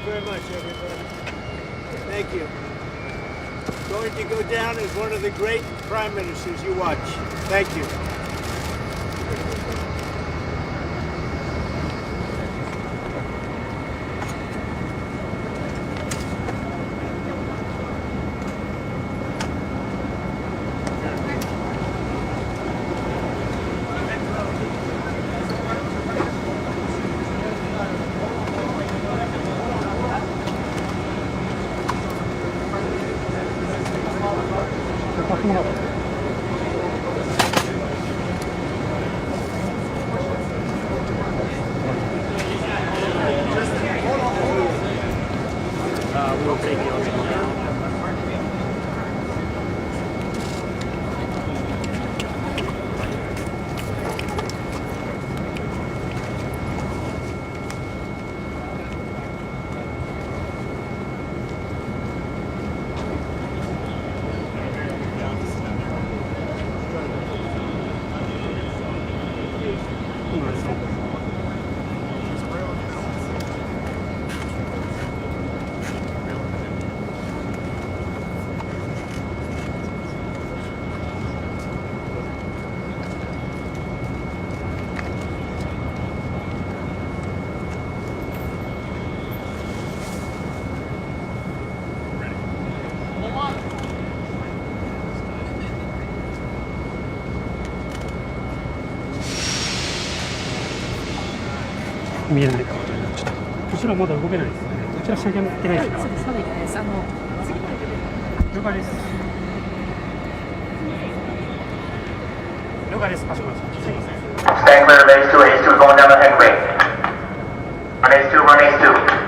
very much, everybody. Thank you. Going to go down as one of the great prime ministers you watch. Thank you. 見えないかもちょっとこちらまだ動けないですね。こちら仕上げてないですか。そうです。了解です。了解です。かしこまりました。すいません。Stand clear of H2, H2 going down the headway. Run H2, run H2.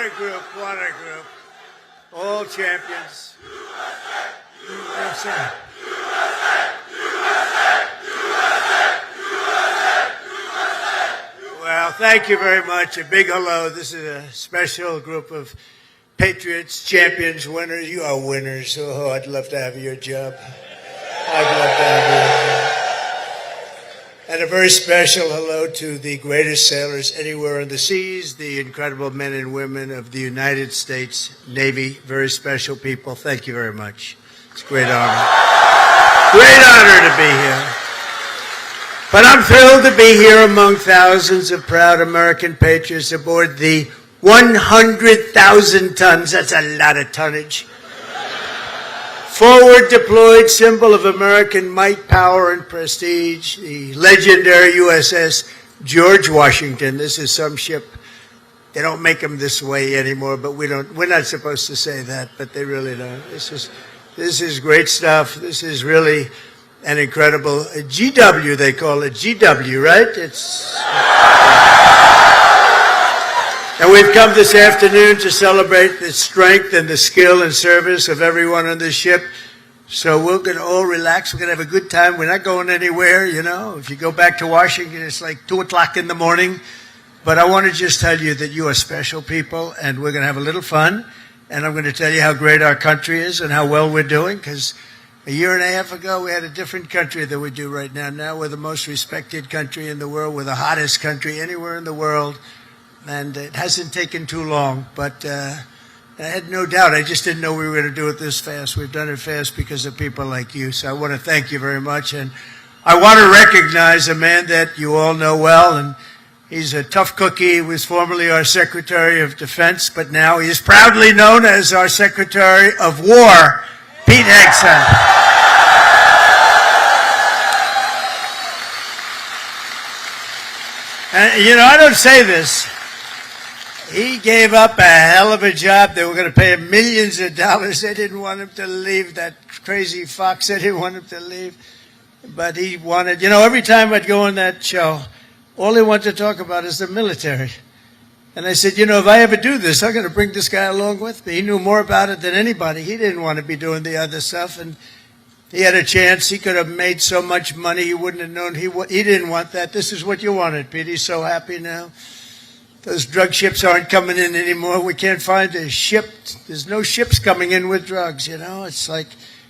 a group, what a group. All champions. USA. Well, thank you very much. A big hello. This is a special group of patriots, champions, winners. You are winners. Oh, I'd love to have your job. I'd love to have your job. And a very special hello to the greatest sailors anywhere on the seas, the incredible men and women of the United States Navy. Very special people. Thank you very much. It's a great honor. Great honor to be here. But I'm thrilled to be here among thousands of proud American patriots aboard the 100,000 tons. That's a lot of tonnage. Forward deployed symbol of American might, power, and prestige, the legendary USS George Washington. This is some ship. They don't make them this way anymore, but we're not supposed to say that, but they really don't. This is great stuff. This is really an incredible GW, they call it GW, right? And we've come this afternoon to celebrate the strength and the skill and service of everyone on this ship. So we're going to all relax. We're going to have a good time. We're not going anywhere, you know. If you go back to Washington, it's like 2 o'clock in the morning. But I want to just tell you that you are special people, and we're going to have a little fun. And I'm going to tell you how great our country is and how well we're doing, because a year and a half ago, we had a different country than we do right now. Now we're the most respected country in the world. We're the hottest country anywhere in the world. And it hasn't taken too long, but I had no doubt. I just didn't know we were going to do it this fast. We've done it fast because of people like you. So I want to thank you very much. And I want to recognize a man that you all know well. And he's a tough cookie. He was formerly our Secretary of Defense, but now he is proudly known as our Secretary of War, Pete Hegseth. And, you know, I don't say this. He gave up a hell of a job. They were going to pay him millions of dollars. They didn't want him to leave. That crazy fox, they didn't want him to leave. But he wanted, you know, every time I'd go on that show, all he wanted to talk about is the military. And I said, you know, if I ever do this, I'm going to bring this guy along with me. He knew more about it than anybody. He didn't want to be doing the other stuff. And he had a chance. He could have made so much money. He wouldn't have known. He didn't want that. This is what you wanted, Pete. He's so happy now. Those drug ships aren't coming in anymore. We can't find a ship. There's no ships coming in with drugs, you know. It's like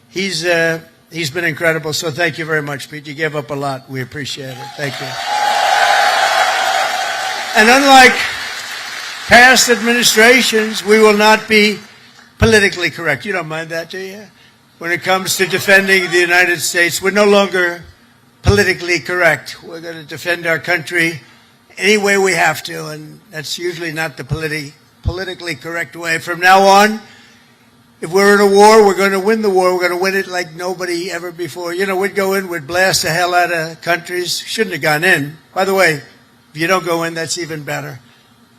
he's been incredible. So thank you very much, Pete. You gave up a lot. We appreciate it. Thank you. And unlike past administrations, we will not be politically correct. You don't mind that, do you? When it comes to defending the United States, we're no longer politically correct. We're going to defend our country any way we have to, and that's usually not the politically correct way. From now on, if we're in a war, we're going to win the war. We're going to win it like nobody ever before. You know, we'd go in, we'd blast the hell out of countries. Shouldn't have gone in. By the way, if you don't go in, that's even better.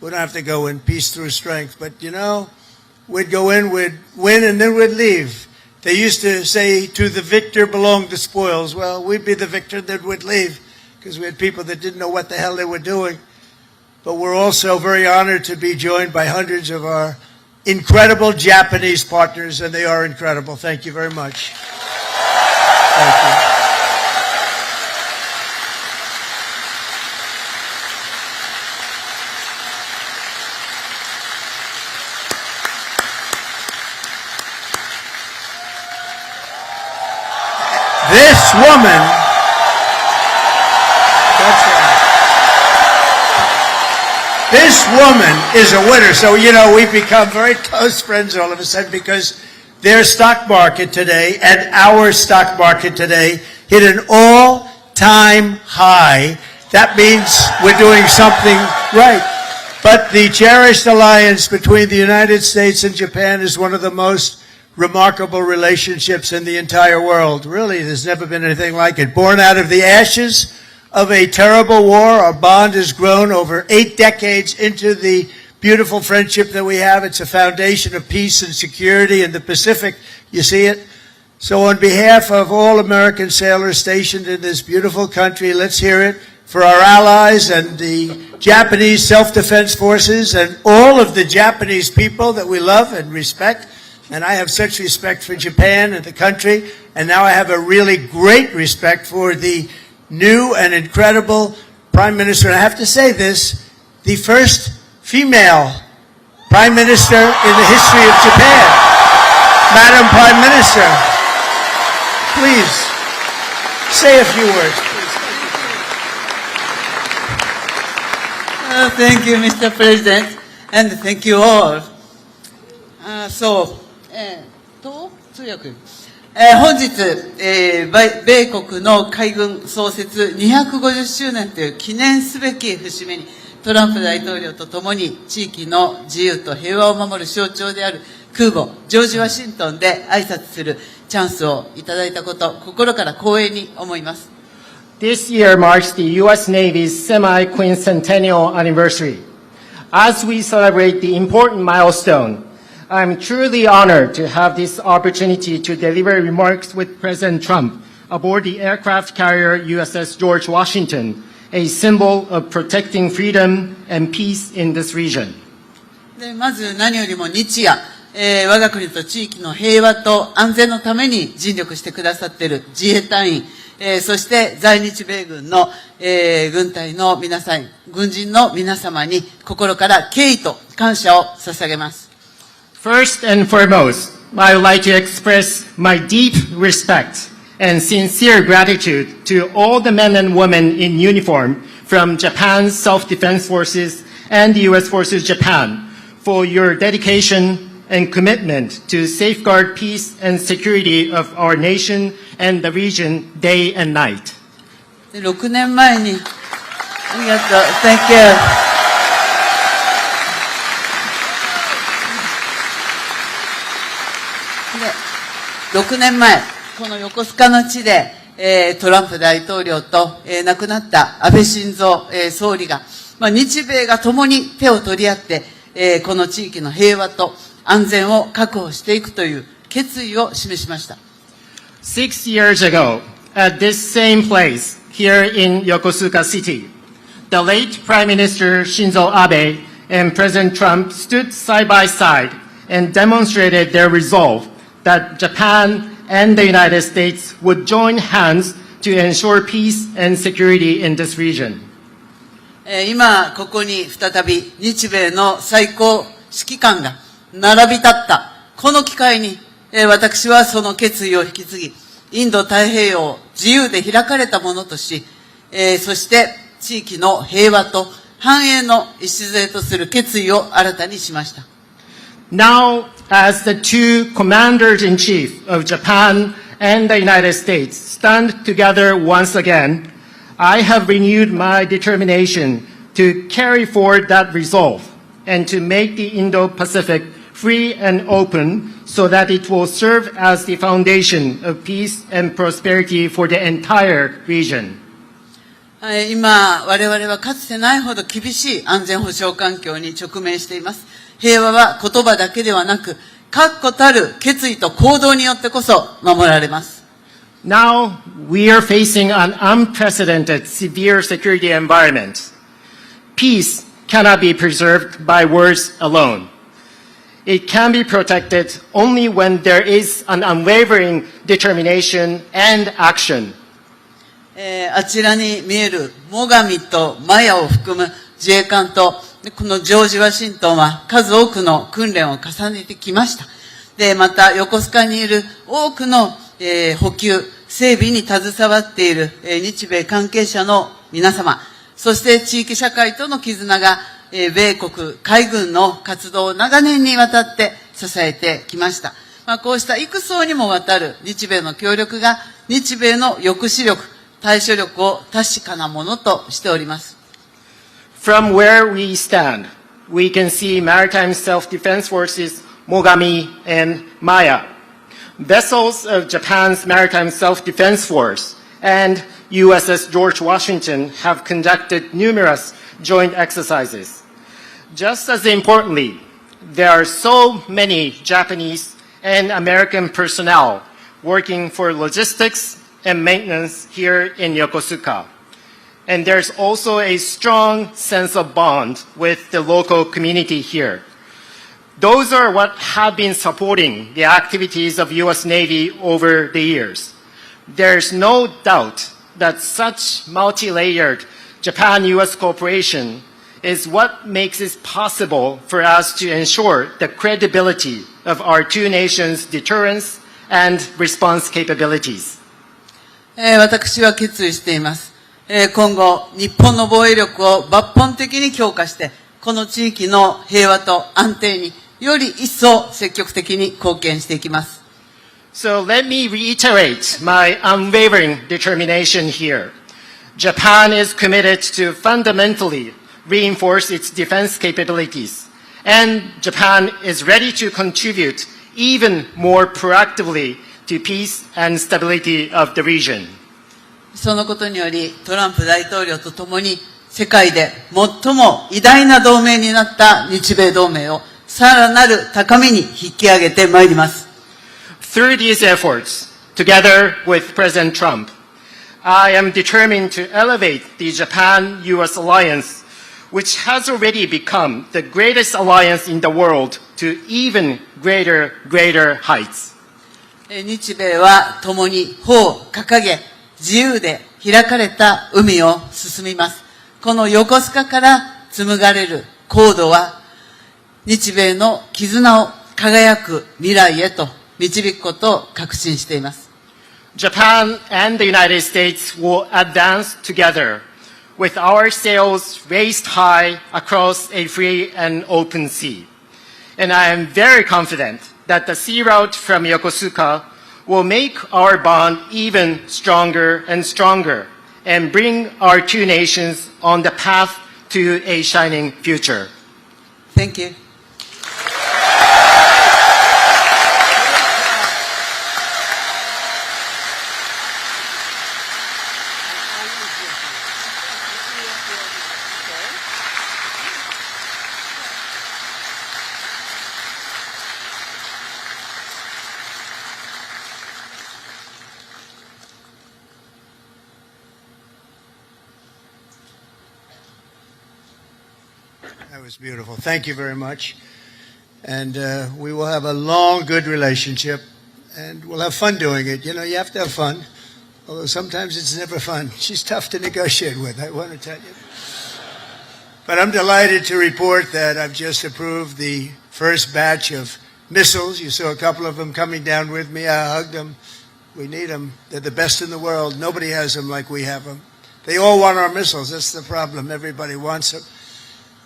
We don't have to go in, peace through strength. But, you know, we'd go in, we'd win, and then we'd leave. They used to say, to the victor belong the spoils. Well, we'd be the victor, then we'd leave, because we had people that didn't know what the hell they were doing. But we're also very honored to be joined by hundreds of our incredible Japanese partners, and they are incredible. Thank you very much. Thank you. This woman, that's right. This woman is a winner. So, you know, we've become very close friends all of a sudden because their stock market today and our stock market today hit an all-time high. That means we're doing something right. But the cherished alliance between the United States and Japan is one of the most remarkable relationships in the entire world. Really, there's never been anything like it. Born out of the ashes of a terrible war, our bond has grown over 8 decades into the beautiful friendship that we have. It's a foundation of peace and security in the Pacific. You see it? So on behalf of all American sailors stationed in this beautiful country, let's hear it for our allies and the Japanese self-defense forces and all of the Japanese people that we love and respect. And I have such respect for Japan and the country. And now I have a really great respect for the new and incredible Prime Minister. And I have to say this, the first female Prime Minister in the history of Japan. Madam Prime Minister, please say a few words. Thank you, Mr. President, and thank you all. 通訳。本日、米国の海軍創設250周年という記念すべき節目に、トランプ大統領とともに地域の自由と平和を守る象徴である空母ジョージ・ワシントンで挨拶するチャンスをいただいたこと、心から光栄に思います。This year marks the U.S. Navy's semi-quincentennial anniversary. As we celebrate the important milestone, I'm truly honored to have this opportunity to deliver remarks with President Trump aboard the aircraft carrier USS George Washington, a symbol of protecting freedom and peace in this region. でまず何よりも日夜、我が国と地域の平和と安全のために尽力してくださっている自衛隊員、そして在日米軍の、軍隊の皆さん、軍人の皆様に心から敬意と感謝を捧げます。First and foremost, I would like to express my deep respect and sincere gratitude to all the men and women in uniform from Japan's Self-Defense Forces and the U.S. Forces Japan for your dedication and commitment to safeguard peace and security of our nation and the region day and night. 6年前に、ありがとう、Thank you. 6年前、この横須賀の地で、トランプ大統領と、亡くなった安倍晋三、総理が、日米が共に手を取り合って、この地域の平和と安全を確保していくという決意を示しました。6 years ago, at this same place here in Yokosuka City, the late Prime Minister Shinzo Abe and President Trump stood side by side and demonstrated their resolve that Japan and the United States would join hands to ensure peace and security in this region. 今、ここに再び日米の最高指揮官が並び立ったこの機会に、私はその決意を引き継ぎ、インド太平洋を自由で開かれたものとし、そして地域の平和と繁栄の礎とする決意を新たにしました。Now, as the two commanders-in-chief of Japan and the United States stand together once again, I have renewed my determination to carry forward that resolve and to make the Indo-Pacific free and open so that it will serve as the foundation of peace and prosperity for the entire region. 今、我々はかつてないほど厳しい安全保障環境に直面しています。平和は言葉だけではなく、確固たる決意と行動によってこそ守られます。Now, we are facing an unprecedented severe security environment. Peace cannot be preserved by words alone. It can be protected only when there is an unwavering determination and action. あちらに見える最上とマヤを含む自衛官と、このジョージ・ワシントンは数多くの訓練を重ねてきました。で、また横須賀にいる多くの、補給、整備に携わっている、日米関係者の皆様、そして地域社会との絆が、米国海軍の活動を長年にわたって支えてきました。こうした幾層にもわたる日米の協力が日米の抑止力、対処力を確かなものとしております。From where we stand, we can see Maritime Self-Defense Forces Mogami and Maya, vessels of Japan's Maritime Self-Defense Force, and USS George Washington have conducted numerous joint exercises. Just as importantly, there are so many Japanese and American personnel working for logistics and maintenance here in Yokosuka. And there's also a strong sense of bond with the local community here. Those are what have been supporting the activities of U.S. Navy over the years. There's no doubt that such multi-layered Japan-U.S. cooperation is what makes it possible for us to ensure the credibility of our two nations' deterrence and response capabilities. 私は決意しています。今後、日本の防衛力を抜本的に強化して、この地域の平和と安定により一層積極的に貢献していきます。So let me reiterate my unwavering determination here. Japan is committed to fundamentally reinforce its defense capabilities, and Japan is ready to contribute even more proactively to peace and stability of the region. そのことにより、トランプ大統領と共に世界で最も偉大な同盟になった日米同盟をさらなる高みに引き上げてまいります。Through these efforts, together with President Trump, I am determined to elevate the Japan-U.S. alliance, which has already become the greatest alliance in the world, to even greater heights. 日米は共に帆を掲げ、自由で開かれた海を進みます。この横須賀から紡がれるコードは、日米の絆を輝く未来へと導くことを確信しています。Japan and the United States will advance together with our sails raised high across a free and open sea. And I am very confident that the sea route from Yokosuka will make our bond even stronger and stronger and bring our two nations on the path to a shining future. Thank you. That was beautiful. Thank you very much. And we will have a long, good relationship, and we'll have fun doing it. You know, you have to have fun, although sometimes it's never fun. She's tough to negotiate with, I want to tell you. But I'm delighted to report that I've just approved the first batch of missiles. You saw a couple of them coming down with me. I hugged them. We need them. They're the best in the world. Nobody has them like we have them. They all want our missiles. That's the problem. Everybody wants them.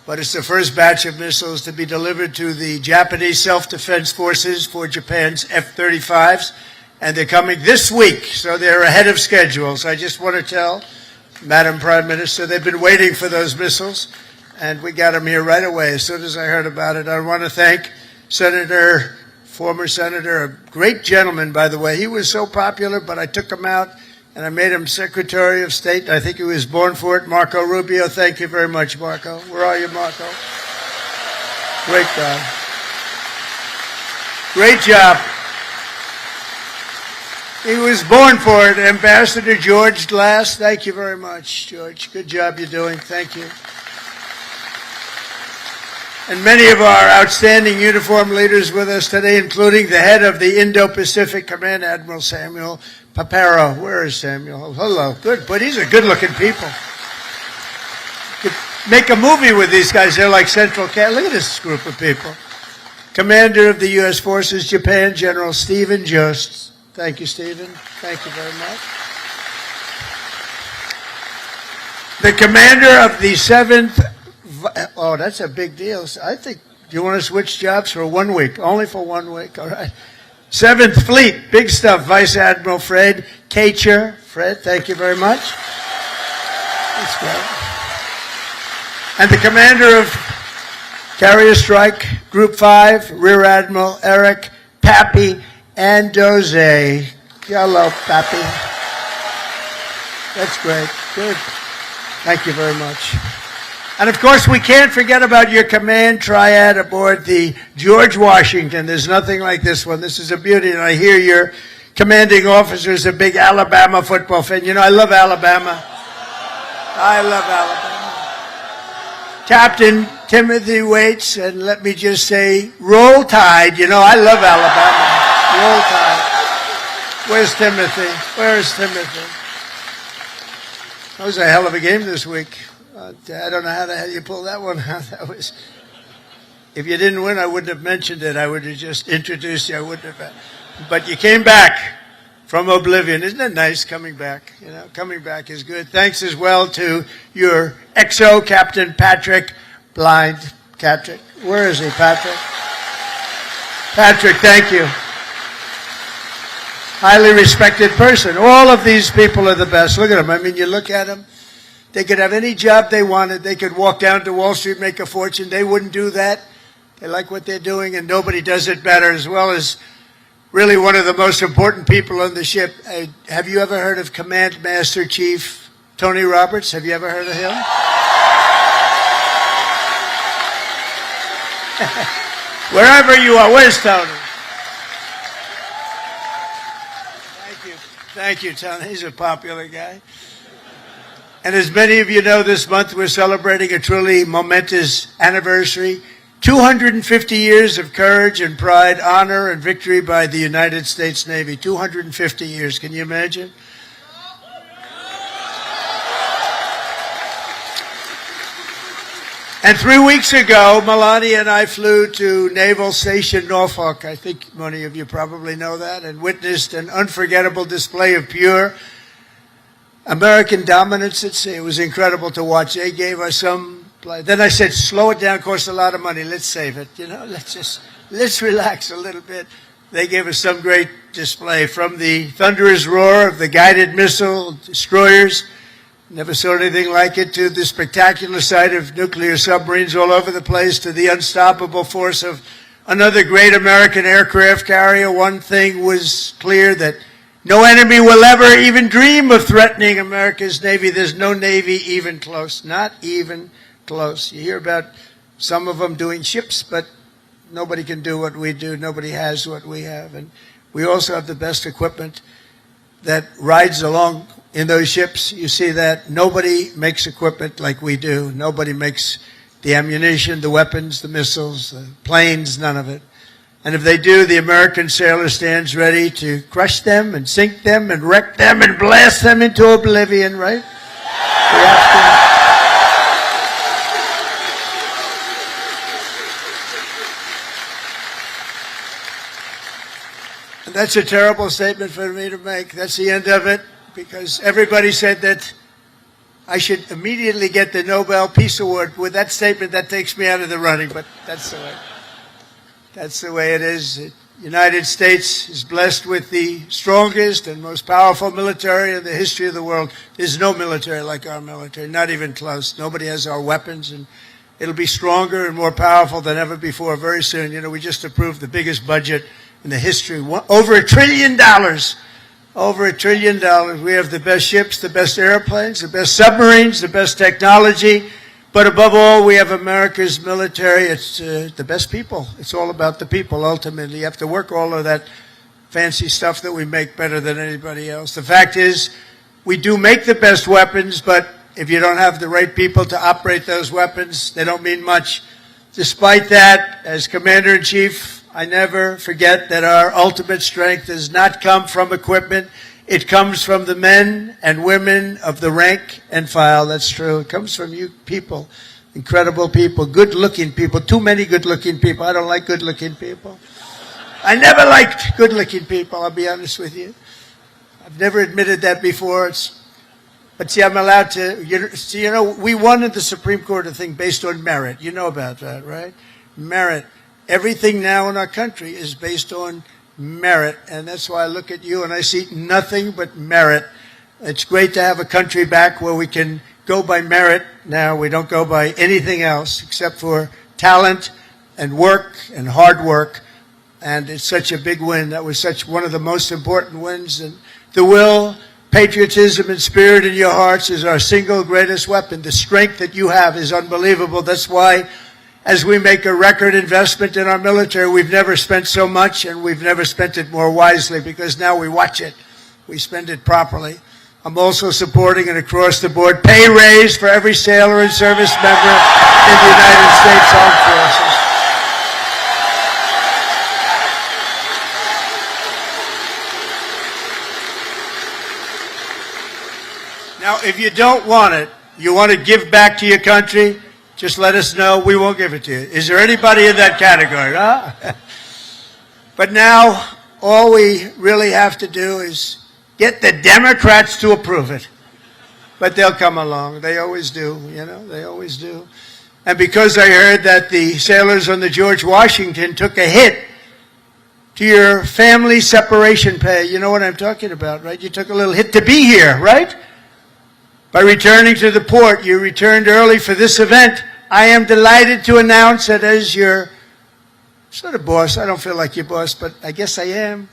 But it's the first batch of missiles to be delivered to the Japanese self-defense forces for Japan's F-35s. And they're coming this week, so they're ahead of schedule. So I just want to tell Madam Prime Minister, they've been waiting for those missiles, and we got them here right away as soon as I heard about it. I want to thank former Senator, a great gentleman, by the way. He was so popular, but I took him out, and I made him Secretary of State. I think he was born for it. Marco Rubio, thank you very much, Marco. Where are you, Marco? Great guy. Great job. He was born for it. Ambassador George Glass, thank you very much, George. Good job you're doing. Thank you. And many of our outstanding uniform leaders with us today, including the head of the Indo-Pacific Command, Admiral Samuel Paparo. Where is Samuel? Oh, hello. Good, but these are good-looking people. Could make a movie with these guys. They're like Central Cat. Look at this group of people. Commander of the U.S. Forces, Japan, General Stephen Jost. Thank you, Stephen. Thank you very much. The commander of the 7th... Oh, that's a big deal. I think, do you want to switch jobs for 1 week? Only for 1 week, all right. 7th Fleet, big stuff. Vice Admiral Fred Kacher. Fred, thank you very much. That's great. And the commander of Carrier Strike Group 5, Rear Admiral Eric Pappy Andoze. Hello, Pappy. That's great. Good. Thank you very much. And of course, we can't forget about your command triad aboard the George Washington. There's nothing like this one. This is a beauty. And I hear your commanding officer is a big Alabama football fan. You know, I love Alabama. I love Alabama. Captain Timothy Waits, and let me just say, roll tide. You know, I love Alabama. Roll tide. Where's Timothy? Where's Timothy? That was a hell of a game this week. I don't know how the hell you pulled that one out. That was. If you didn't win, I wouldn't have mentioned it. I would have just introduced you. I wouldn't have. But you came back from oblivion. Isn't it nice coming back? You know, coming back is good. Thanks as well to your XO, Captain Patrick Blind. Patrick, where is he, Patrick? Patrick, thank you. Highly respected person. All of these people are the best. Look at them. I mean, you look at them. They could have any job they wanted. They could walk down to Wall Street, make a fortune. They wouldn't do that. They like what they're doing, and nobody does it better, as well as really one of the most important people on the ship. Have you ever heard of Command Master Chief Tony Roberts? Have you ever heard of him? Wherever you are, where's Tony? Thank you. Thank you, Tony. He's a popular guy. And as many of you know, this month we're celebrating a truly momentous anniversary. 250 years of courage and pride, honor and victory by the United States Navy. 250 years. Can you imagine? And 3 weeks ago, Melania and I flew to Naval Station Norfolk. I think many of you probably know that, and witnessed an unforgettable display of pure American dominance at sea. It was incredible to watch. They gave us some. Then I said, slow it down, costs a lot of money. Let's save it. You know, let's relax a little bit. They gave us some great display, from the thunderous roar of the guided missile destroyers, never saw anything like it, to the spectacular sight of nuclear submarines all over the place, to the unstoppable force of another great American aircraft carrier. One thing was clear, that no enemy will ever even dream of threatening America's Navy. There's no Navy even close, not even close. You hear about some of them doing ships, but nobody can do what we do. Nobody has what we have. And we also have the best equipment that rides along in those ships. You see that. Nobody makes equipment like we do. Nobody makes the ammunition, the weapons, the missiles, the planes, none of it. And if they do, the American sailor stands ready to crush them and sink them and wreck them and blast them into oblivion, right? We have to. And that's a terrible statement for me to make. That's the end of it, because everybody said that I should immediately get the Nobel Peace Award. With that statement, that takes me out of the running, but that's the way. That's the way it is. The United States is blessed with the strongest and most powerful military in the history of the world. There's no military like our military, not even close. Nobody has our weapons, and it'll be stronger and more powerful than ever before very soon. You know, we just approved the biggest budget in the history, over $1 trillion. Over $1 trillion. We have the best ships, the best airplanes, the best submarines, the best technology. But above all, we have America's military. It's the best people. It's all about the people, ultimately. You have to work all of that fancy stuff that we make better than anybody else. The fact is, we do make the best weapons, but if you don't have the right people to operate those weapons, they don't mean much. Despite that, as Commander-in-Chief, I never forget that our ultimate strength does not come from equipment. It comes from the men and women of the rank and file. That's true. It comes from you people, incredible people, good-looking people, too many good-looking people. I don't like good-looking people. I never liked good-looking people, I'll be honest with you. I've never admitted that before. But see, I'm allowed to, you know, we won at the Supreme Court a thing based on merit. You know about that, right? Merit. Everything now in our country is based on merit, and that's why I look at you and I see nothing but merit. It's great to have a country back where we can go by merit now. We don't go by anything else except for talent and work and hard work, and it's such a big win. That was such one of the most important wins, and the will, patriotism, and spirit in your hearts is our single greatest weapon. The strength that you have is unbelievable. That's why, as we make a record investment in our military, we've never spent so much, and we've never spent it more wisely, because now we watch it. We spend it properly. I'm also supporting an across-the-board pay raise for every sailor and service member in the United States Armed Forces. Now, if you don't want it, you want to give back to your country, just let us know. We won't give it to you. Is there anybody in that category? Huh? But now, all we really have to do is get the Democrats to approve it. But they'll come along. They always do, you know, they always do. And because I heard that the sailors on the George Washington took a hit to your family separation pay, you know what I'm talking about, right? You took a little hit to be here, right? By returning to the port, you returned early for this event. I am delighted to announce that as your sort of boss, I don't feel like your boss, but I guess I am.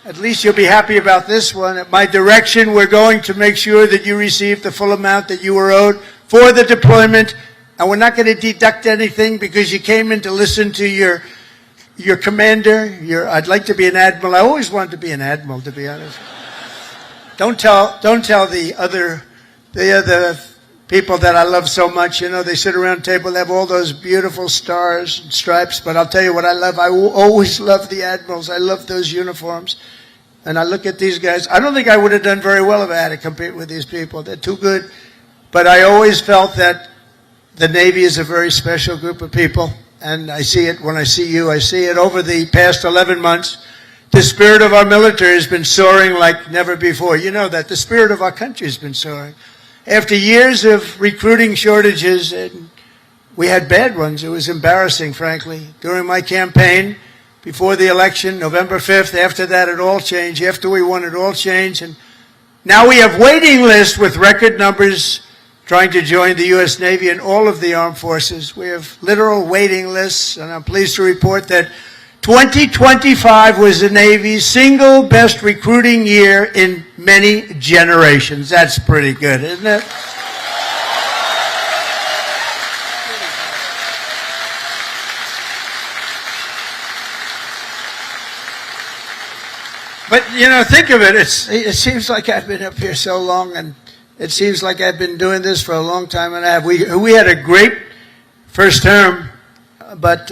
At least you'll be happy about this one. At my direction, we're going to make sure that you receive the full amount that you were owed for the deployment. And we're not going to deduct anything because you came in to listen to your commander. I'd like to be an admiral. I always wanted to be an admiral, to be honest. Don't tell the other people that I love so much. You know, they sit around the table, they have all those beautiful stars and stripes, but I'll tell you what I love. I always love the admirals. I love those uniforms. And I look at these guys. I don't think I would have done very well if I had to compete with these people. They're too good. But I always felt that the Navy is a very special group of people. And I see it when I see you. I see it over the past 11 months. The spirit of our military has been soaring like never before. You know that. The spirit of our country has been soaring. After years of recruiting shortages, and we had bad ones. It was embarrassing, frankly. During my campaign, before the election, November 5th, after that, it all changed. After we won, it all changed. And now we have waiting lists with record numbers trying to join the U.S. Navy and all of the armed forces. We have literal waiting lists, and I'm pleased to report that 2025 was the Navy's single best recruiting year in many generations. That's pretty good, isn't it? But, you know, think of it. It seems like I've been up here so long, and it seems like I've been doing this for a long time and a half. We had a great first term, but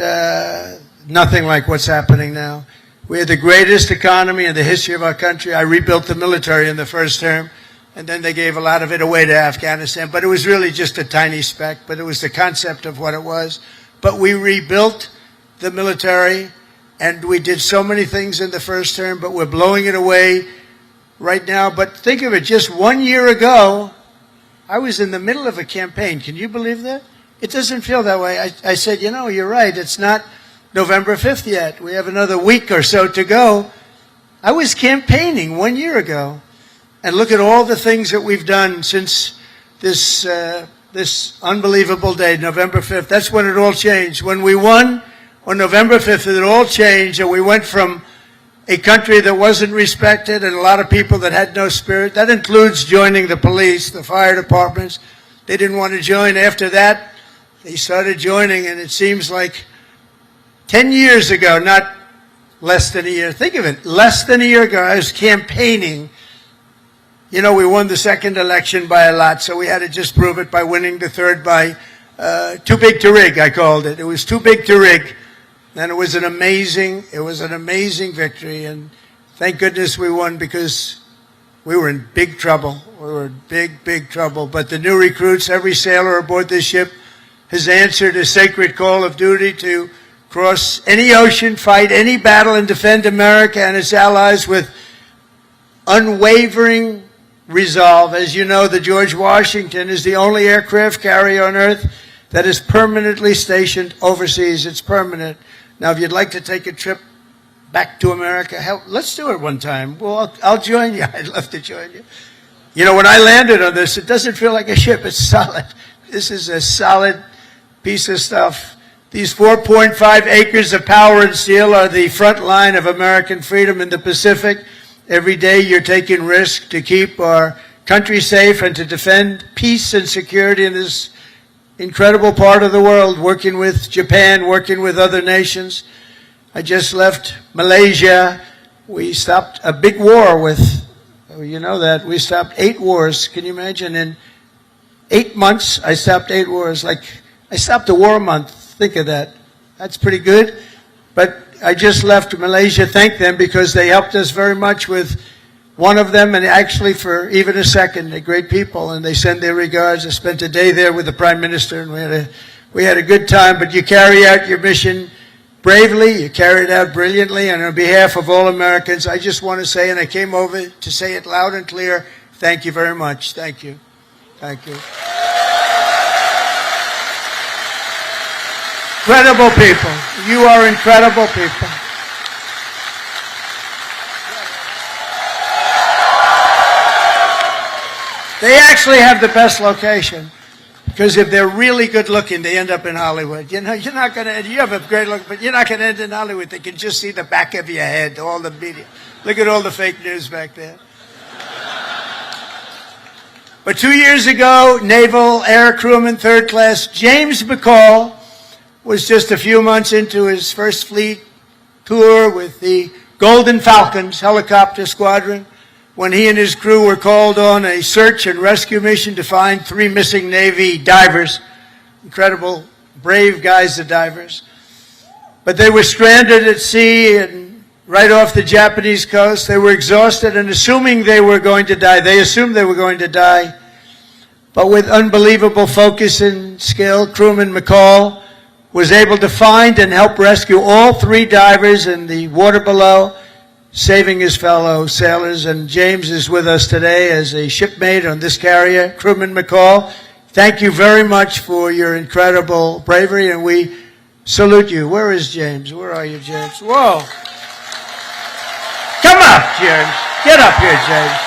nothing like what's happening now. We had the greatest economy in the history of our country. I rebuilt the military in the first term, and then they gave a lot of it away to Afghanistan. But it was really just a tiny speck, but it was the concept of what it was. But we rebuilt the military, and we did so many things in the first term, but we're blowing it away right now. But think of it, just 1 year ago, I was in the middle of a campaign. Can you believe that? It doesn't feel that way. I said, you know, you're right. It's not November 5th yet. We have another week or so to go. I was campaigning 1 year ago. And look at all the things that we've done since this unbelievable day, November 5th. That's when it all changed. When we won on November 5th, it all changed, and we went from a country that wasn't respected and a lot of people that had no spirit. That includes joining the police, the fire departments. They didn't want to join. After that, they started joining, and it seems like 10 years ago, not less than a year. Think of it, less than a year ago, I was campaigning. You know, we won the second election by a lot, so we had to just prove it by winning the third by too big to rig, I called it. It was too big to rig. And it was an amazing victory. And thank goodness we won, because we were in big trouble. We were in big trouble. But the new recruits, every sailor aboard this ship has answered a sacred call of duty to cross any ocean, fight any battle, and defend America and its allies with unwavering resolve. As you know, the George Washington is the only aircraft carrier on Earth that is permanently stationed overseas. It's permanent. Now, if you'd like to take a trip back to America, hell, let's do it one time. Well, I'll join you. I'd love to join you. You know, when I landed on this, it doesn't feel like a ship. It's solid. This is a solid piece of stuff. These 4.5 acres of power and steel are the front line of American freedom in the Pacific. Every day you're taking risk to keep our country safe and to defend peace and security in this incredible part of the world, working with Japan, working with other nations. I just left Malaysia. We stopped a big war with You know that. We stopped 8 wars. Can you imagine? In 8 months, I stopped 8 wars. Like, I stopped a war a month. Think of that. That's pretty good. But I just left Malaysia. Thank them because they helped us very much with one of them, and actually for even a second. They're great people, and they send their regards. I spent a day there with the Prime Minister, and we had a good time. But you carry out your mission bravely, you carried out brilliantly, and on behalf of all Americans, I just want to say, and I came over to say it loud and clear, thank you very much. Thank you. Thank you. Incredible people. You are incredible people. They actually have the best location. Because if they're really good looking, they end up in Hollywood. You know, you're not going to, you have a great look, but you're not going to end in Hollywood. They can just see the back of your head, all the media. Look at all the fake news back there. But 2 years ago, Naval Air Crewman 3rd Class James McCall was just a few months into his first fleet tour with the Golden Falcons helicopter squadron, when he and his crew were called on a search and rescue mission to find 3 missing Navy divers. Incredible, brave guys, the divers. But they were stranded at sea and right off the Japanese coast. They were exhausted and assuming they were going to die. They assumed they were going to die. But with unbelievable focus and skill, crewman McCall was able to find and help rescue all 3 divers in the water below, saving his fellow sailors. And James is with us today as a shipmate on this carrier. Crewman McCall, thank you very much for your incredible bravery, and we salute you. Where is James? Where are you, James? Whoa. Come up, James. Get up here, James.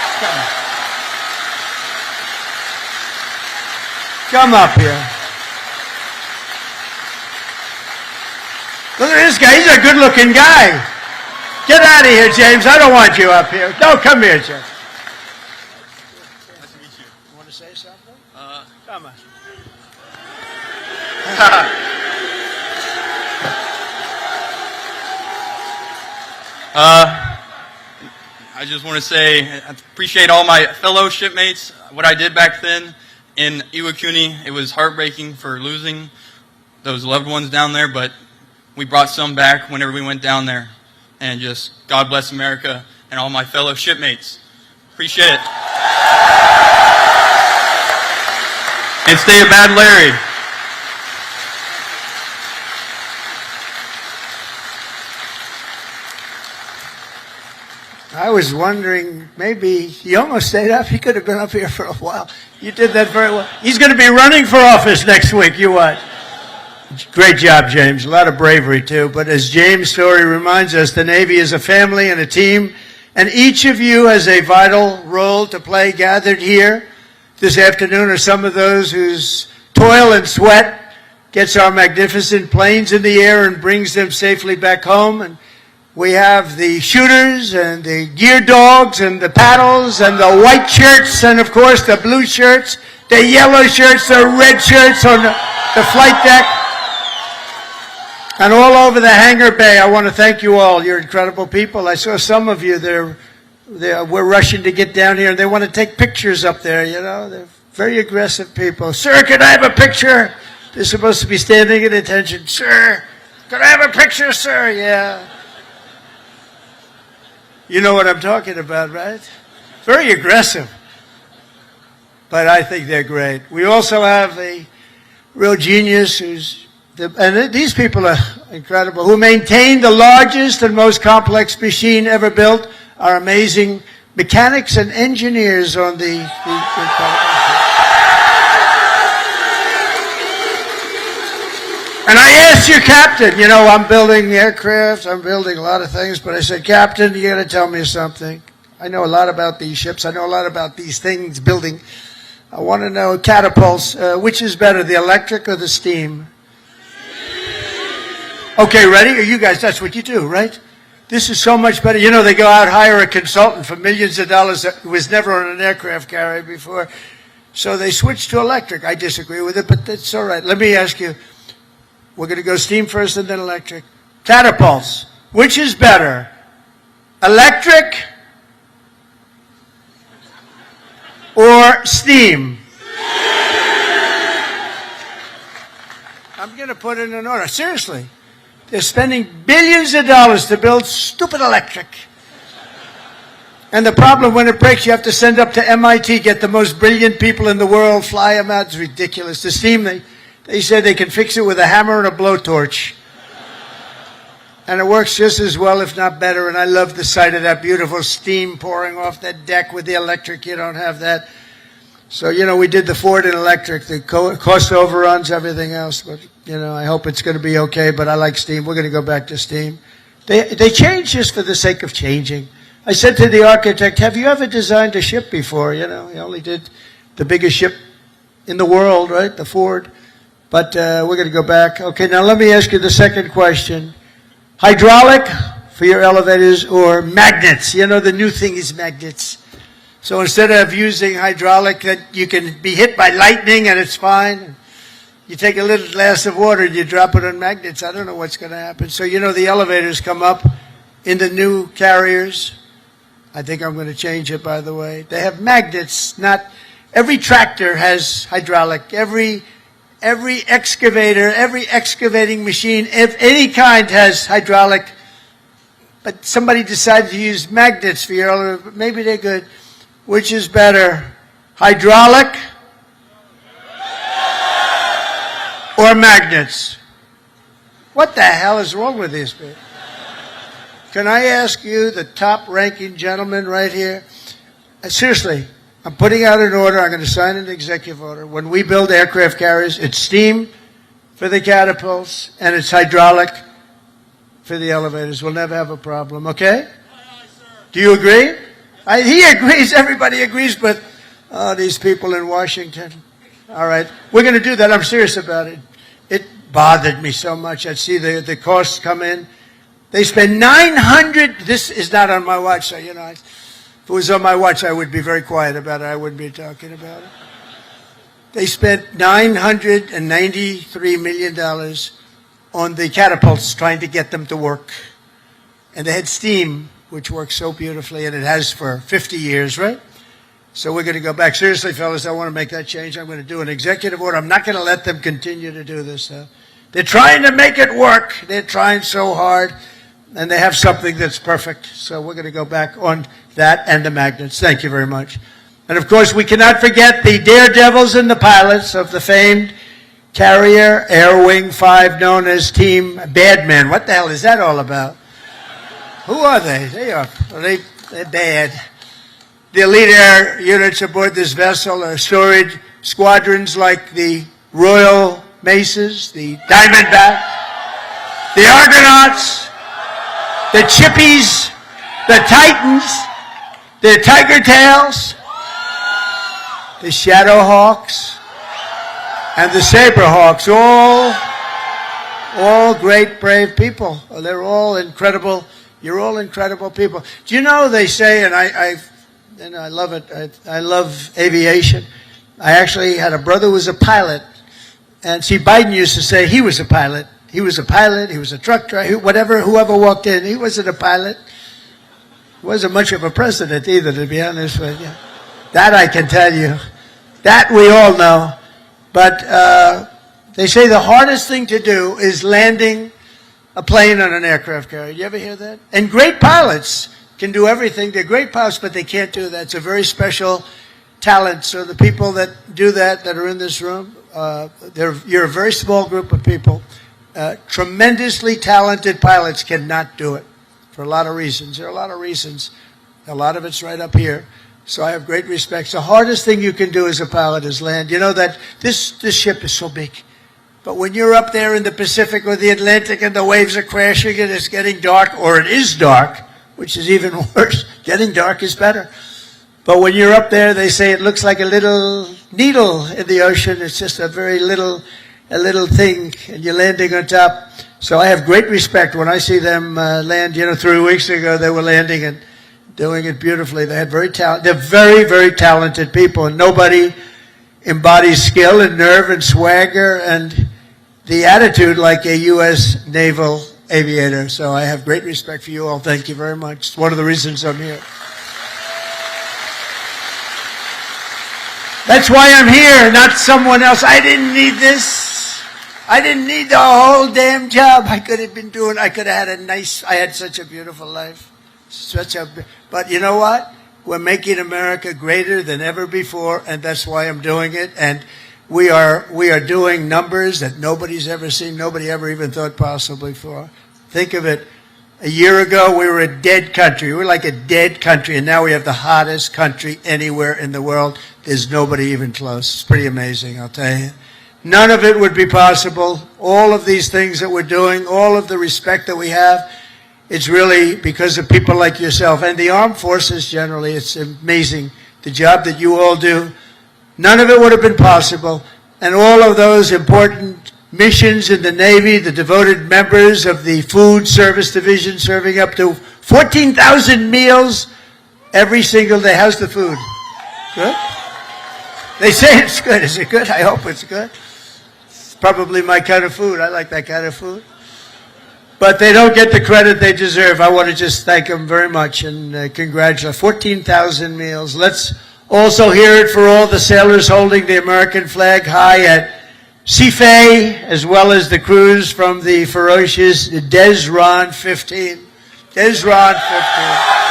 Come up here. Look at this guy. He's a good-looking guy. Get out of here, James. I don't want you up here. No, come here, James. Nice to meet you. You want to say something? Come on. I just want to say I appreciate all my fellow shipmates. What I did back then in Iwakuni, it was heartbreaking for losing those loved ones down there, but we brought some back whenever we went down there. And just God bless America and all my fellow shipmates. Appreciate it. And stay a bad Larry. I was wondering, maybe he almost stayed up. He could have been up here for a while. You did that very well. He's going to be running for office next week. You watch. Great job, James. A lot of bravery, too. But as James' story reminds us, the Navy is a family and a team, and each of you has a vital role to play. Gathered here this afternoon are some of those whose toil and sweat gets our magnificent planes in the air and brings them safely back home. And we have the shooters and the gear dogs and the paddles and the white shirts and, of course, the blue shirts, the yellow shirts, the red shirts on the flight deck. And all over the hangar bay, I want to thank you all. You're incredible people. I saw some of you we're rushing to get down here, and they want to take pictures up there, you know. They're very aggressive people. Sir, can I have a picture? They're supposed to be standing at attention. Sir, can I have a picture, sir? Yeah. You know what I'm talking about, right? Very aggressive. But I think they're great. We also have a real genius and these people are incredible, who maintain the largest and most complex machine ever built, are amazing mechanics and engineers on the And I asked your captain, you know, I'm building aircraft, I'm building a lot of things, but I said, Captain, you got to tell me something. I know a lot about these ships, I know a lot about these things, building. I want to know, catapults, which is better, the electric or the steam? Okay, ready? Or you guys, that's what you do, right? This is so much better. You know, they go out, hire a consultant for millions of dollars that was never on an aircraft carrier before. So they switched to electric. I disagree with it, but that's all right. Let me ask you, we're going to go steam first and then electric. Catapults, which is better? Electric or steam? I'm going to put it in order. Seriously. They're spending billions of dollars to build stupid electric. And the problem, when it breaks, you have to send up to MIT, get the most brilliant people in the world, fly them out. It's ridiculous. The steam, they said they can fix it with a hammer and a blowtorch. And it works just as well, if not better. And I love the sight of that beautiful steam pouring off that deck with the electric. You don't have that. So, you know, we did the Ford and electric, the cost overruns, everything else. But, you know, I hope it's going to be okay. But I like steam. We're going to go back to steam. They change just for the sake of changing. I said to the architect, have you ever designed a ship before? You know, he only did the biggest ship in the world, right? The Ford. But we're going to go back. Okay, now let me ask you the second question. Hydraulic for your elevators or magnets? You know, the new thing is magnets. So instead of using hydraulic, that you can be hit by lightning and it's fine. You take a little glass of water and you drop it on magnets. I don't know what's going to happen. So, you know, the elevators come up in the new carriers. I think I'm going to change it, by the way. They have magnets. Not every tractor has hydraulic. Every excavator, every excavating machine of any kind has hydraulic. But somebody decided to use magnets for your elevator. Maybe they're good. Which is better, hydraulic or magnets? What the hell is wrong with these people? Can I ask you, the top-ranking gentleman right here? Seriously, I'm putting out an order. I'm going to sign an executive order. When we build aircraft carriers, it's steam for the catapults, and it's hydraulic for the elevators. We'll never have a problem, okay? Do you agree? He agrees. Everybody agrees, but these people in Washington. All right. We're going to do that. I'm serious about it. It bothered me so much. I'd see the costs come in. They spend $900. This is not on my watch, so, you know, if it was on my watch, I would be very quiet about it. I wouldn't be talking about it. They spent $993 million on the catapults, trying to get them to work. And they had steam, which works so beautifully, and it has for 50 years, right? So we're going to go back. Seriously, fellas, I want to make that change. I'm going to do an executive order. I'm not going to let them continue to do this. They're trying to make it work. They're trying so hard, and they have something that's perfect. So we're going to go back on that and the magnets. Thank you very much. And, of course, we cannot forget the daredevils and the pilots of the famed carrier Air Wing 5, known as Team Badman. What the hell is that all about? Who are they? They're bad. The elite air units aboard this vessel are storied squadrons like the Royal Maces, the Diamondback, the Argonauts, the Chippies, the Titans, the Tiger Tails, the Shadowhawks, and the Saberhawks. All great, brave people. They're all incredible. You're all incredible people. Do you know, they say, and I love it, I love aviation. I actually had a brother who was a pilot. And see, Biden used to say he was a pilot. He was a pilot, he was a truck driver, whoever walked in, he wasn't a pilot. He wasn't much of a president either, to be honest with you. That I can tell you. That we all know. But they say the hardest thing to do is landing a plane on an aircraft carrier. You ever hear that? And great pilots can do everything. They're great pilots, but they can't do that. It's a very special talent. So the people that do that are in this room, you're a very small group of people. Tremendously talented pilots cannot do it for a lot of reasons. There are a lot of reasons. A lot of it's right up here. So I have great respect. The hardest thing you can do as a pilot is land. You know that this ship is so big. But when you're up there in the Pacific or the Atlantic and the waves are crashing and it's getting dark, or it is dark, which is even worse, getting dark is better. But when you're up there, they say it looks like a little needle in the ocean. It's just a very little thing, and you're landing on top. So I have great respect when I see them land. You know, 3 weeks ago they were landing and doing it beautifully. They're very, very talented people, and nobody embodies skill and nerve and swagger and the attitude like a U.S. naval aviator. So I have great respect for you all. Thank you very much. It's one of the reasons I'm here. That's why I'm here, not someone else. I didn't need this. I didn't need the whole damn job. I could have had I had such a beautiful life. But you know what? We're making America greater than ever before, and that's why I'm doing it. And we are doing numbers that nobody's ever seen, nobody ever even thought possible before. Think of it. A year ago, we were a dead country. We were like a dead country, and now we have the hottest country anywhere in the world. There's nobody even close. It's pretty amazing, I'll tell you. None of it would be possible. All of these things that we're doing, all of the respect that we have, it's really because of people like yourself. And the armed forces generally, it's amazing, the job that you all do. None of it would have been possible. And all of those important missions in the Navy, the devoted members of the Food Service Division serving up to 14,000 meals every single day. How's the food? Good? They say it's good. Is it good? I hope it's good. It's probably my kind of food. I like that kind of food. But they don't get the credit they deserve. I want to just thank them very much and congratulate 14,000 meals. Let's also hear it for all the sailors holding the American flag high at Seafay, as well as the crews from the ferocious Desron 15. Desron 15.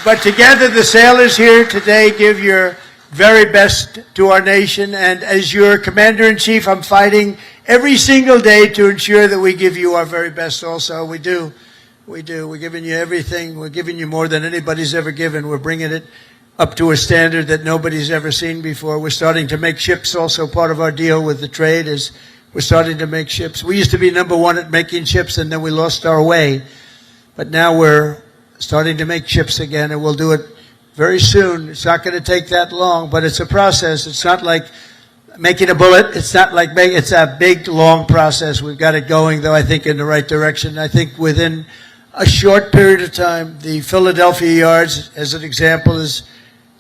But together, the sailors here today give your very best to our nation. And as your Commander-in-Chief, I'm fighting every single day to ensure that we give you our very best also. We do. We do. We're giving you everything. We're giving you more than anybody's ever given. We're bringing it up to a standard that nobody's ever seen before. We're starting to make ships. Also part of our deal with the trade is we're starting to make ships. We used to be number one at making ships, and then we lost our way. But now we're starting to make ships again, and we'll do it very soon. It's not going to take that long, but it's a process. It's not like making a bullet. It's not like it's a big, long process. We've got it going, though, I think, in the right direction. I think within a short period of time, the Philadelphia yards, as an example, is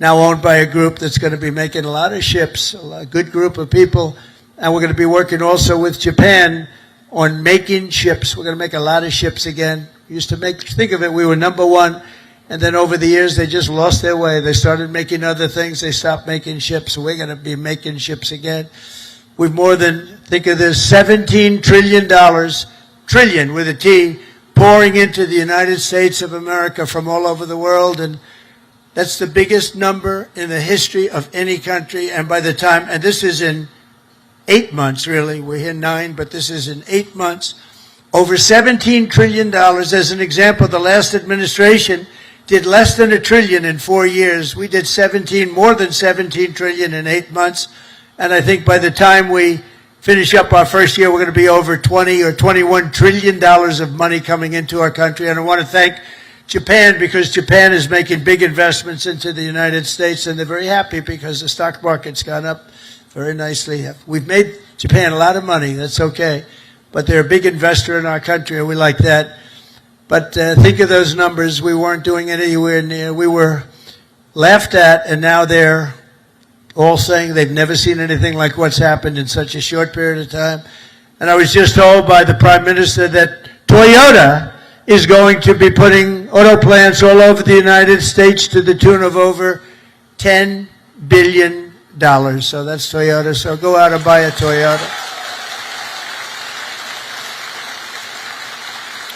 now owned by a group that's going to be making a lot of ships, a good group of people. And we're going to be working also with Japan on making ships. We're going to make a lot of ships again. We used to think of it, we were number one. And then over the years, they just lost their way. They started making other things. They stopped making ships. So we're going to be making ships again. We've more than, think of this, $17 trillion, trillion with a T, pouring into the United States of America from all over the world. And that's the biggest number in the history of any country. And by the time, and this is in 8 months, really. We're here 9, but this is in 8 months. Over $17 trillion. As an example, the last administration did less than $1 trillion in 4 years. We did more than 17 trillion in 8 months. And I think by the time we finish up our first year, we're going to be over 20 or $21 trillion of money coming into our country. And I want to thank Japan, because Japan is making big investments into the United States, and they're very happy because the stock market's gone up very nicely. We've made Japan a lot of money. That's okay. But they're a big investor in our country, and we like that. But think of those numbers. We weren't doing it anywhere near. We were laughed at, and now they're all saying they've never seen anything like what's happened in such a short period of time. And I was just told by the Prime Minister that Toyota is going to be putting auto plants all over the United States to the tune of over $10 billion. So that's Toyota. So go out and buy a Toyota.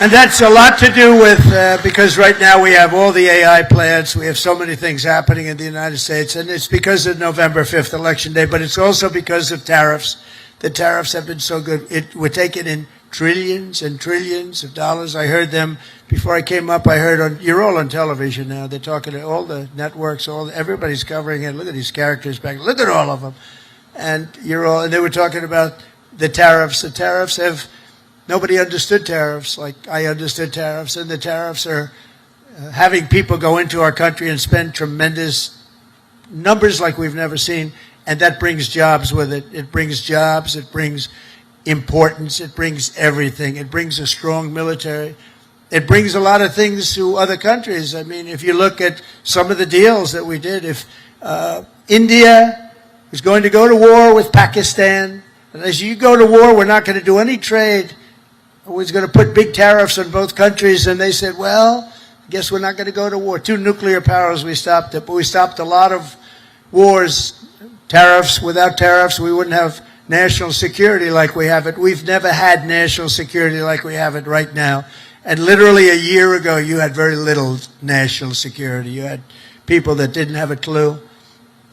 And that's a lot to do with, because right now we have all the AI plants, we have so many things happening in the United States, and it's because of November 5th, Election Day, but it's also because of tariffs. The tariffs have been so good. We're taking in trillions and trillions of dollars. I heard them, before I came up, I heard you're all on television now, they're talking to all the networks, everybody's covering it. Look at these characters back, look at all of them. And and they were talking about the tariffs. The tariffs have, nobody understood tariffs like I understood tariffs, and the tariffs are having people go into our country and spend tremendous numbers like we've never seen, and that brings jobs with it. It brings jobs, it brings importance, it brings everything. It brings a strong military. It brings a lot of things to other countries. I mean, if you look at some of the deals that we did, if India was going to go to war with Pakistan, and as you go to war, we're not going to do any trade. We're going to put big tariffs on both countries. And they said, well, Guess we're not going to go to war. 2 nuclear powers, we stopped it, but we stopped a lot of wars. Tariffs, without tariffs, we wouldn't have national security like we have it. We've never had national security like we have it right now. And literally a year ago, you had very little national security. You had people that didn't have a clue.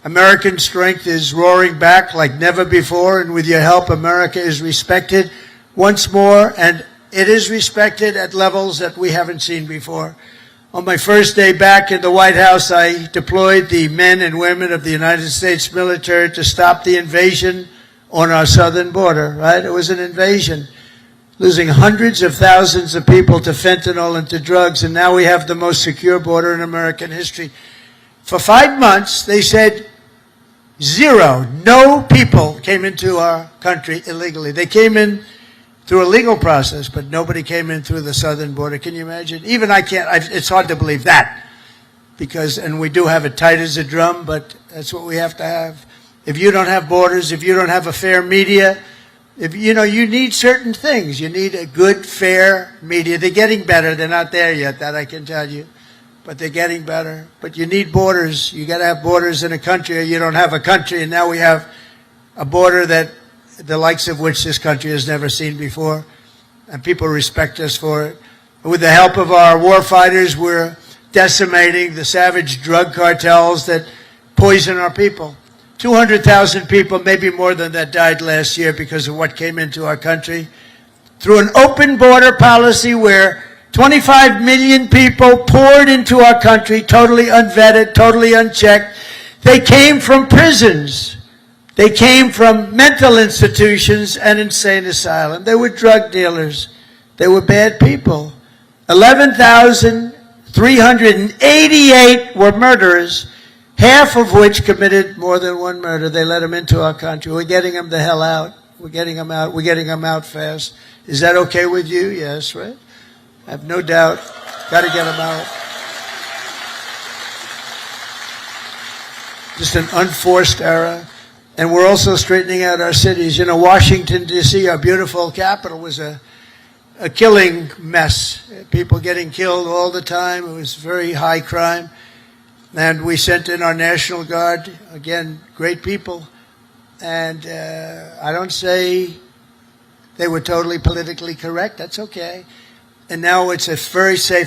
American strength is roaring back like never before, and with your help, America is respected once more, and it is respected at levels that we haven't seen before. On my first day back in the White House, I deployed the men and women of the United States military to stop the invasion on our southern border, right? It was an invasion, losing hundreds of thousands of people to fentanyl and to drugs, and now we have the most secure border in American history. For 5 months, they said no people came into our country illegally. They came in through a legal process, but nobody came in through the southern border. Can you imagine? Even I can't, it's hard to believe that. And we do have it tight as a drum, but that's what we have to have. If you don't have borders, if you don't have a fair media, you need certain things. You need a good, fair media. They're getting better. They're not there yet, that I can tell you. But they're getting better. But you need borders. You got to have borders in a country, or you don't have a country. And now we have a border that the likes of which this country has never seen before, and people respect us for it. With the help of our war fighters, we're decimating the savage drug cartels that poison our people. 200,000 people, maybe more than that, died last year because of what came into our country. Through an open border policy where 25 million people poured into our country, totally unvetted, totally unchecked. They came from prisons. They came from mental institutions and insane asylums. They were drug dealers. They were bad people. 11,388 were murderers, half of which committed more than one murder. They let them into our country. We're getting them the hell out. We're getting them out. We're getting them out fast. Is that okay with you? Yes, right? I have no doubt. Got to get them out. Just an unforced era. And we're also straightening out our cities. Washington, D.C., our beautiful capital, was a killing mess. People getting killed all the time. It was very high crime. And we sent in our National Guard. Again, great people. And I don't say they were totally politically correct. That's okay. And now it's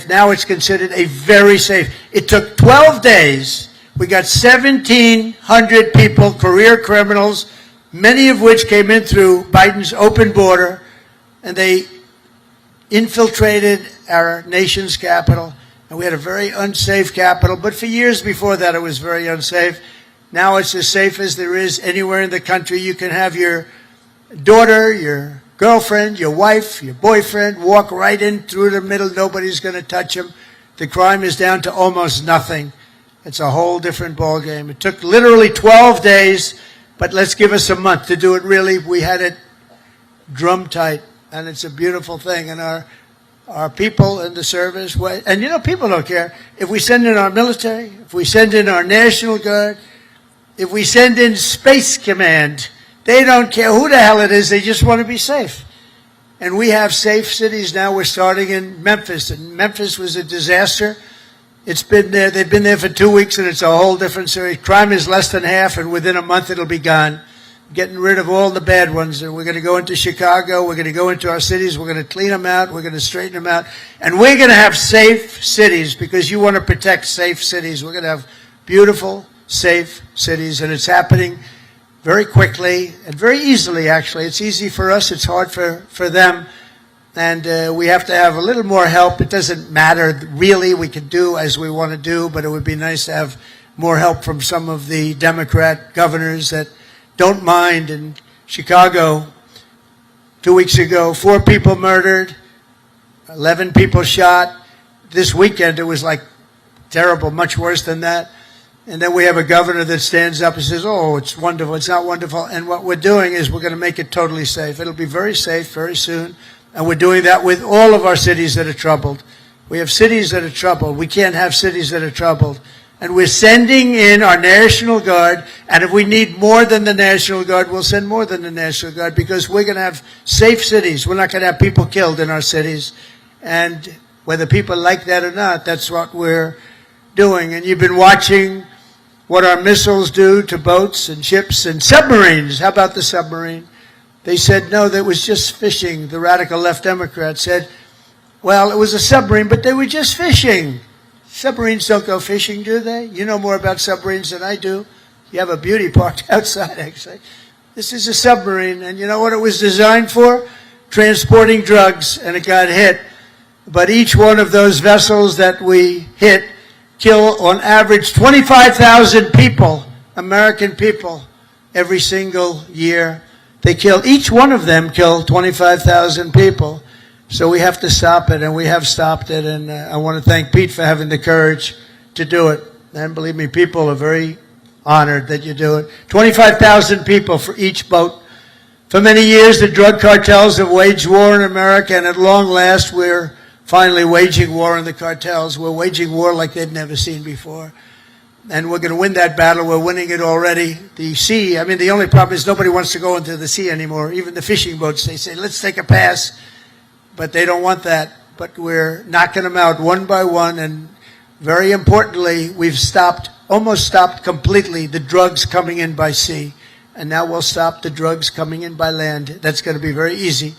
now it's considered a very safe. It took 12 days. We got 1,700 people, career criminals, many of which came in through Biden's open border, and they infiltrated our nation's capital. And we had a very unsafe capital, but for years before that, it was very unsafe. Now it's as safe as there is anywhere in the country. You can have your daughter, your girlfriend, your wife, your boyfriend walk right in through the middle. Nobody's going to touch them. The crime is down to almost nothing. It's a whole different ballgame. It took literally 12 days, but let's give us a month to do it really. We had it drum tight, and it's a beautiful thing. And our people in the service, and people don't care. If we send in our military, if we send in our National Guard, if we send in Space Command, they don't care who the hell it is. They just want to be safe. And we have safe cities now. We're starting in Memphis. And Memphis was a disaster. It's been there. They've been there for 2 weeks, and it's a whole different series. Crime is less than half, and within a month it'll be gone. Getting rid of all the bad ones. And we're going to go into Chicago. We're going to go into our cities. We're going to clean them out. We're going to straighten them out. And we're going to have safe cities because you want to protect safe cities. We're going to have beautiful, safe cities, and it's happening very quickly and very easily, actually. It's easy for us. It's hard for them. And we have to have a little more help. It doesn't matter, really. We can do as we want to do, but it would be nice to have more help from some of the Democrat governors that don't mind. In Chicago, 2 weeks ago, 4 people murdered, 11 people shot. This weekend, it was like terrible, much worse than that. And then we have a governor that stands up and says, oh, it's wonderful. It's not wonderful. And what we're doing is we're going to make it totally safe. It'll be very safe very soon. And we're doing that with all of our cities that are troubled. We have cities that are troubled. We can't have cities that are troubled. And we're sending in our National Guard. And if we need more than the National Guard, we'll send more than the National Guard because we're going to have safe cities. We're not going to have people killed in our cities. And Whether people like that or not, that's what we're doing. And you've been watching what our missiles do to boats and ships and submarines. How about the submarine? They said, no, that was just fishing. The radical left Democrats said, well, it was a submarine, but they were just fishing. Submarines don't go fishing, do they? You know more about submarines than I do. You have a beauty parked outside, actually. This is a submarine, and you know what it was designed for? Transporting drugs, and it got hit. But each one of those vessels that we hit kill, on average, 25,000 people, American people, every single year. They kill, each one of them kill 25,000 people. So we have to stop it, and we have stopped it, and I want to thank Pete for having the courage to do it. And believe me, people are very honored that you do it. 25,000 people for each boat. For many years, the drug cartels have waged war in America, and at long last, we're finally waging war on the cartels. We're waging war like they've never seen before. And we're going to win that battle. We're winning it already. The sea, I mean, the only problem is nobody wants to go into the sea anymore. Even the fishing boats, they say, let's take a pass. But they don't want that. But we're knocking them out one by one. And very importantly, we've almost stopped completely the drugs coming in by sea. And now we'll stop the drugs coming in by land. That's going to be very easy.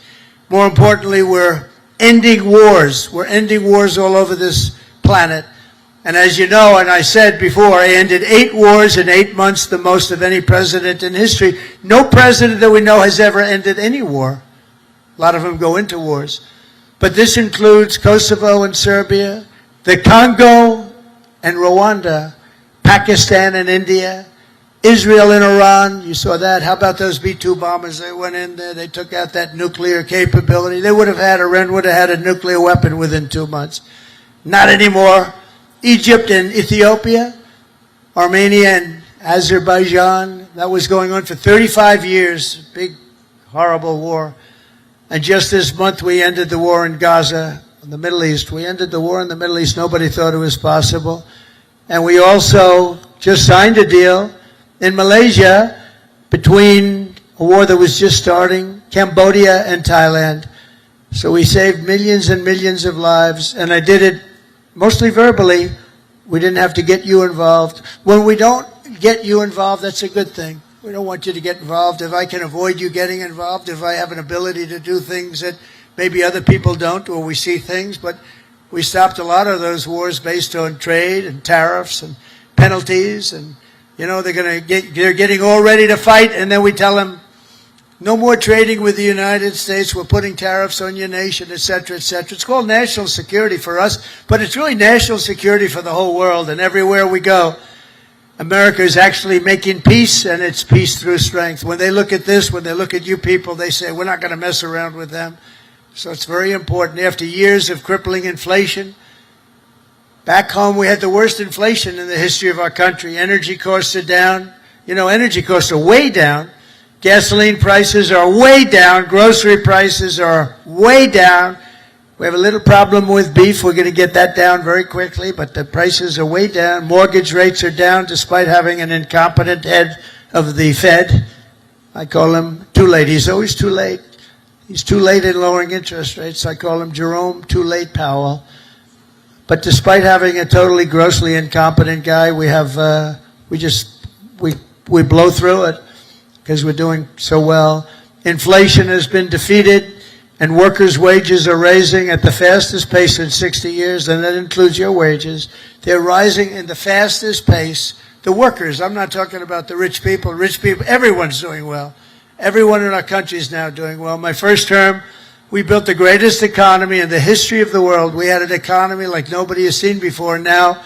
More importantly, we're ending wars. We're ending wars all over this planet. And as you know, and I said before, I ended 8 wars in 8 months, the most of any president in history. No president that we know has ever ended any war. A lot of them go into wars. But this includes Kosovo and Serbia, the Congo and Rwanda, Pakistan and India, Israel and Iran. You saw that. How about those B-2 bombers? They went in there. They took out that nuclear capability. Iran would have had a nuclear weapon within 2 months. Not anymore. Egypt and Ethiopia, Armenia and Azerbaijan. That was going on for 35 years. Big, horrible war. And just this month, we ended the war in Gaza, in the Middle East. We ended the war in the Middle East. Nobody thought it was possible. And we also just signed a deal in Malaysia between a war that was just starting, Cambodia and Thailand. So we saved millions and millions of lives, and I did it mostly verbally. We didn't have to get you involved. When we don't get you involved, that's a good thing. We don't want you to get involved. If I can avoid you getting involved, if I have an ability to do things that maybe other people don't, or we see things, but we stopped a lot of those wars based on trade and tariffs and penalties, and you know they're getting all ready to fight, and then we tell them, no more trading with the United States. We're putting tariffs on your nation, et cetera, et cetera. It's called national security for us, but it's really national security for the whole world. And everywhere we go, America is actually making peace, and it's peace through strength. When they look at this, when they look at you people, they say, we're not going to mess around with them. So it's very important. After years of crippling inflation, back home we had the worst inflation in the history of our country. Energy costs are down. You know, energy costs are way down. Gasoline prices are way down. Grocery prices are way down. We have a little problem with beef. We're going to get that down very quickly, but the prices are way down. Mortgage rates are down despite having an incompetent head of the Fed. I call him too late. He's always too late. He's too late in lowering interest rates. I call him Jerome Too Late Powell. But despite having a totally grossly incompetent guy, we blow through it because we're doing so well. Inflation has been defeated, and workers' wages are rising at the fastest pace in 60 years, and that includes your wages. They're rising in the fastest pace. The workers, I'm not talking about the rich people. Rich people, everyone's doing well. Everyone in our country is now doing well. My first term, we built the greatest economy in the history of the world. We had an economy like nobody has seen before. Now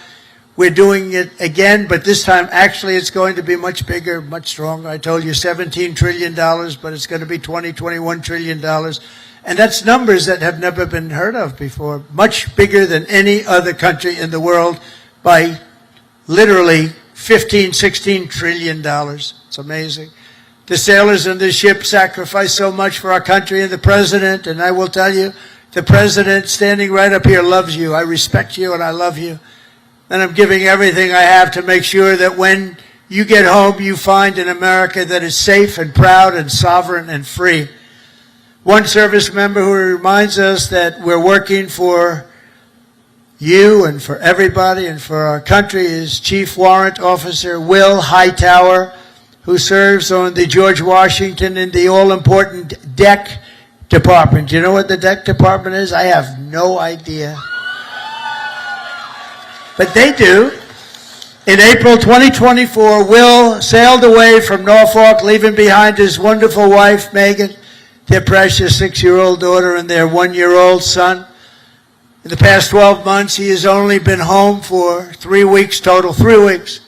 we're doing it again, but this time actually it's going to be much bigger, much stronger. I told you $17 trillion, but it's going to be $21 trillion. And that's numbers that have never been heard of before. Much bigger than any other country in the world by literally $16 trillion. It's amazing. The sailors on this ship sacrificed so much for our country, and the president, and I will tell you, the president standing right up here loves you. I respect you and I love you. And I'm giving everything I have to make sure that when you get home, you find an America that is safe and proud and sovereign and free. One service member who reminds us that we're working for you and for everybody and for our country is Chief Warrant Officer Will Hightower, who serves on the George Washington in the all-important Deck Department. Do you know what the Deck Department is? I have no idea. But they do. In April 2024, Will sailed away from Norfolk, leaving behind his wonderful wife, Megan, their precious 6-year-old daughter, and their 1-year-old son. In the past 12 months, he has only been home for 3 weeks total, 3 weeks.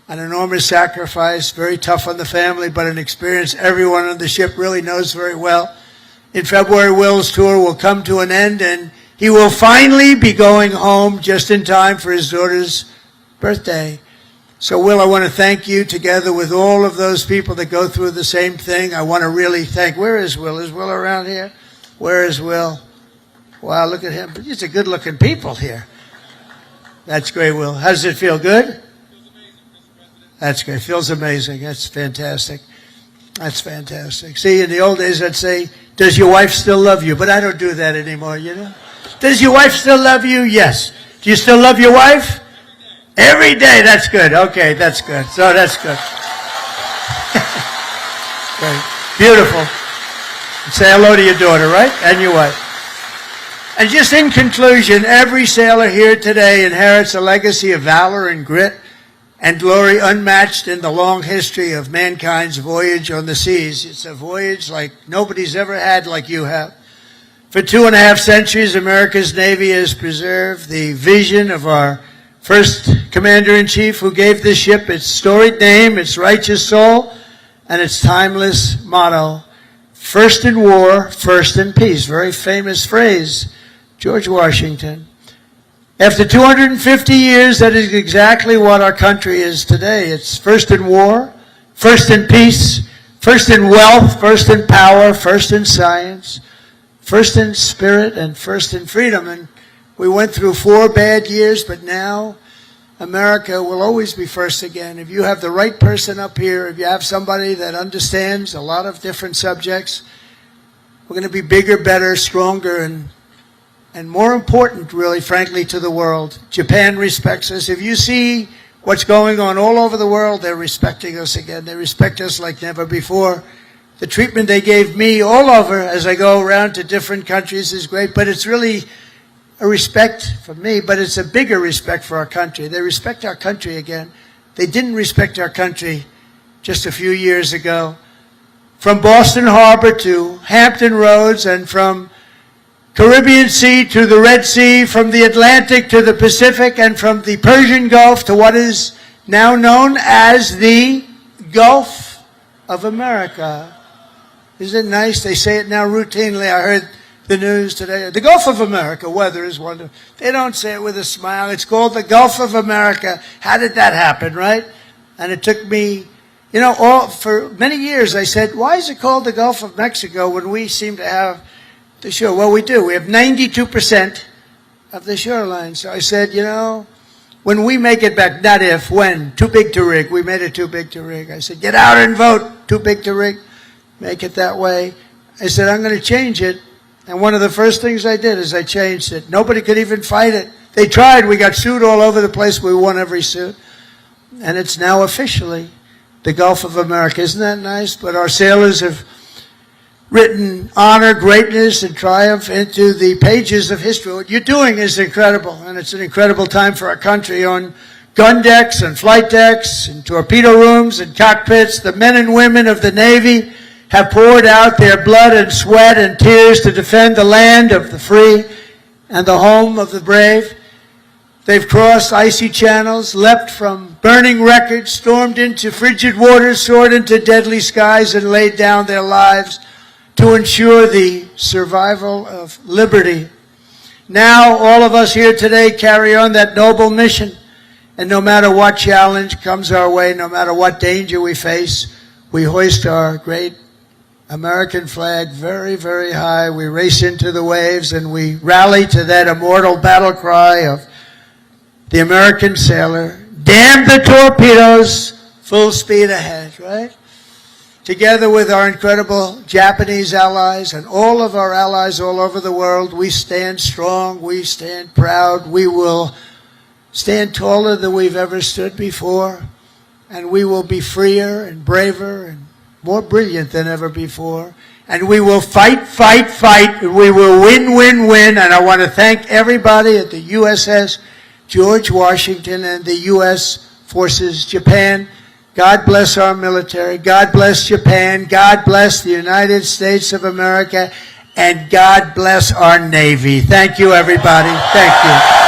An enormous sacrifice, very tough on the family, but an experience everyone on the ship really knows very well. In February, Will's tour will come to an end, and he will finally be going home just in time for his daughter's birthday. So, Will, I want to thank you together with all of those people that go through the same thing. I want to really thank, where is Will? Is Will around here? Where is Will? Wow, look at him. These are good-looking people here. That's great, Will. How does it feel? Good? That's great. Feels amazing. That's fantastic. That's fantastic. See, in the old days, I'd say, does your wife still love you? But I don't do that anymore, you know? Does your wife still love you? Yes. Do you still love your wife? Every day. That's good. Okay, that's good. So that's good. Great. Beautiful. Say hello to your daughter, right? And your wife. And just in conclusion, every sailor here today inherits a legacy of valor and grit and glory unmatched in the long history of mankind's voyage on the seas. It's a voyage like nobody's ever had like you have. For 2.5 centuries, America's Navy has preserved the vision of our first Commander-in-Chief, who gave this ship its storied name, its righteous soul, and its timeless motto, first in war, first in peace. Very famous phrase, George Washington. After 250 years, that is exactly what our country is today. It's first in war, first in peace, first in wealth, first in power, first in science, first in spirit, and first in freedom. And we went through 4 bad years, but now America will always be first again. If you have the right person up here, if you have somebody that understands a lot of different subjects, we're going to be bigger, better, stronger, and more important, really, frankly, to the world. Japan respects us. If you see what's going on all over the world, they're respecting us again. They respect us like never before. The treatment they gave me all over as I go around to different countries is great, but it's really a respect for me, but it's a bigger respect for our country. They respect our country again. They didn't respect our country just a few years ago. From Boston Harbor to Hampton Roads, and from Caribbean Sea to the Red Sea, from the Atlantic to the Pacific, and from the Persian Gulf to what is now known as the Gulf of America. Isn't it nice? They say it now routinely. I heard the news today. The Gulf of America, weather is wonderful. They don't say it with a smile. It's called the Gulf of America. How did that happen, right? And it took me, for many years I said, why is it called the Gulf of Mexico when we seem to have the shore? Well, we do. We have 92% of the shoreline. So I said, when we make it back, not if, when, too big to rig. We made it too big to rig. I said, get out and vote. Too big to rig. Make it that way. I said, I'm going to change it. And one of the first things I did is I changed it. Nobody could even fight it. They tried. We got sued all over the place. We won every suit. And it's now officially the Gulf of America. Isn't that nice? But our sailors have written honor, greatness, and triumph into the pages of history. What you're doing is incredible, and it's an incredible time for our country. On gun decks and flight decks and torpedo rooms and cockpits, the men and women of the Navy have poured out their blood and sweat and tears to defend the land of the free and the home of the brave. They've crossed icy channels, leapt from burning wreckage, stormed into frigid waters, soared into deadly skies, and laid down their lives to ensure the survival of liberty. Now, all of us here today carry on that noble mission, and no matter what challenge comes our way, no matter what danger we face, we hoist our great American flag very, very high. We race into the waves, and we rally to that immortal battle cry of the American sailor, damn the torpedoes, full speed ahead, right? Together with our incredible Japanese allies and all of our allies all over the world, we stand strong, we stand proud, we will stand taller than we've ever stood before, and we will be freer and braver and more brilliant than ever before. And we will fight, fight, fight, and we will win, win, win. And I want to thank everybody at the USS George Washington and the U.S. Forces Japan. God bless our military. God bless Japan. God bless the United States of America. And God bless our Navy. Thank you, everybody. Thank you.